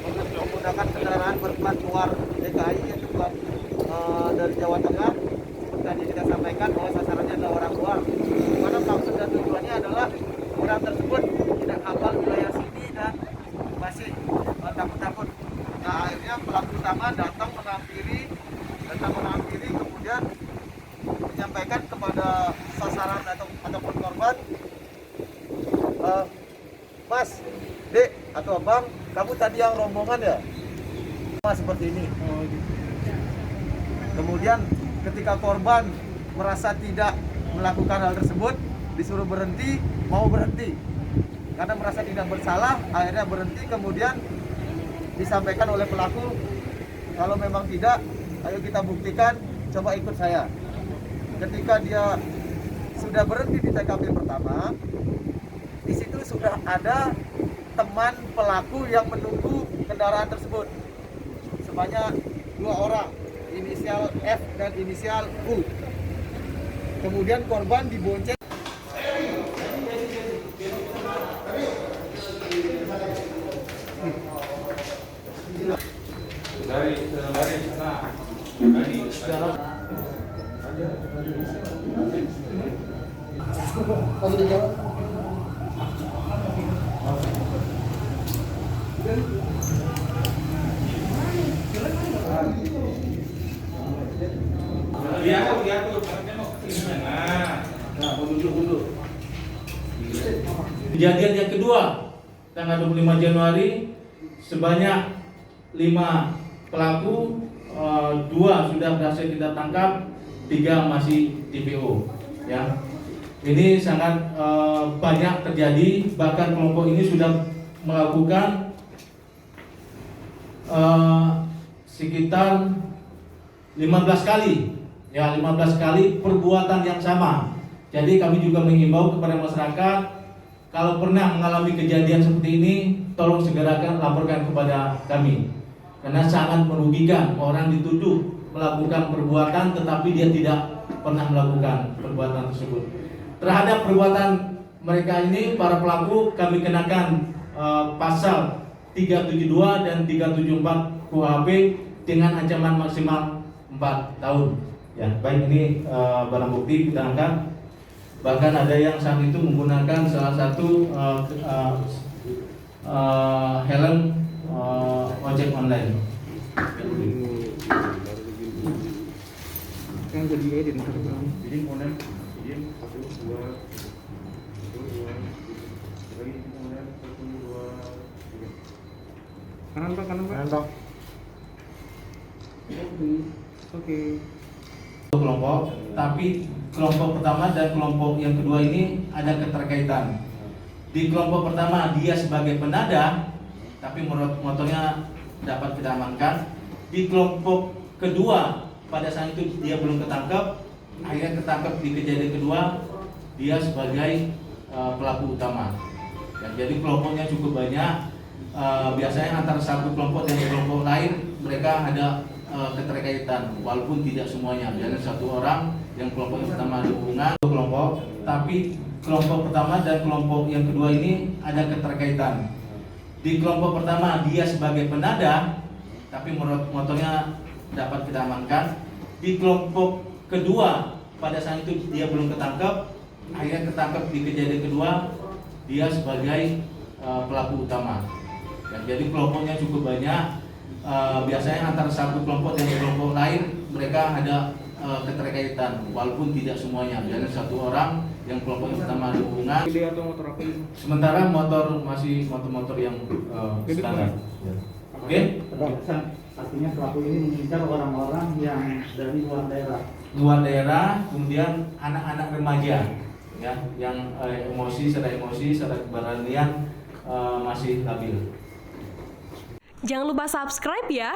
Untuk menggunakan kendaraan berplat luar DKI yang juga dari Jawa Tengah, seperti tadi kita sampaikan bahwa sasarannya adalah orang luar. Karena maksud dan tujuannya adalah orang tersebut tidak hafal wilayah sini dan masih takut-takut. Nah, akhirnya pelaku utama datang menghampiri, kemudian menyampaikan kepada sasaran ataupun korban, Mas, Dek, atau Abang, kamu tadi yang rombongan ya? Seperti ini. Kemudian ketika korban merasa tidak melakukan hal tersebut, disuruh berhenti, mau berhenti. Karena merasa tidak bersalah, akhirnya berhenti. Kemudian disampaikan oleh pelaku, kalau memang tidak, ayo kita buktikan, coba ikut saya. Ketika dia sudah berhenti di TKP pertama, di situ sudah ada teman pelaku yang menunggu kendaraan tersebut sebanyak 2 orang, inisial F dan inisial U. Kemudian korban dibonceng. Kejadian yang kedua, tanggal 25 Januari, sebanyak 5 pelaku, 2 sudah berhasil kita tangkap, 3 masih DPO. Ya, ini sangat banyak terjadi. Bahkan kelompok ini sudah melakukan sekitar 15 kali, ya 15 kali perbuatan yang sama. Jadi kami juga menghimbau kepada masyarakat, kalau pernah mengalami kejadian seperti ini, tolong segerakan laporkan kepada kami. Karena sangat merugikan, orang dituduh melakukan perbuatan tetapi dia tidak pernah melakukan perbuatan tersebut. Terhadap perbuatan mereka ini, para pelaku, kami kenakan pasal 372 dan 374 KUHP dengan ancaman maksimal 4 tahun. Ya, baik, ini barang bukti kita angkat. Bahkan ada yang saat itu menggunakan salah satu helm ojek online. Yang jadi edit Jadi kemudian kanan Pak. Oke. Kelompok, tapi kelompok pertama dan kelompok yang kedua ini ada keterkaitan. Di kelompok pertama dia sebagai penada, tapi motornya dapat kita amankan. Di kelompok kedua pada saat itu dia belum ketangkep, akhirnya ketangkep di kejadian kedua dia sebagai pelaku utama. Ya, jadi kelompoknya cukup banyak. Biasanya antara satu kelompok dan kelompok lain mereka ada keterkaitan, walaupun tidak semuanya. Jadi satu orang yang kelompok yang pertama ada hubungan kelompok, tapi kelompok pertama dan kelompok yang kedua ini ada keterkaitan. Di kelompok pertama dia sebagai penada, tapi motornya dapat kita amankan. Di kelompok kedua pada saat itu dia belum ketangkep, akhirnya ketangkep di kejadian kedua dia sebagai pelaku utama. Ya, jadi kelompoknya cukup banyak. Biasanya antara satu kelompok dan kelompok lain mereka ada keterkaitan, walaupun tidak semuanya. Jadi satu orang yang kelompok yang pertama ada hubungan. Sementara motor masih motor-motor yang standar. Oke? Artinya pelaku ini mengincar orang-orang yang dari luar daerah. Luar daerah, kemudian anak-anak remaja, ya, yang emosi, secara keberanian masih labil. Jangan lupa subscribe ya.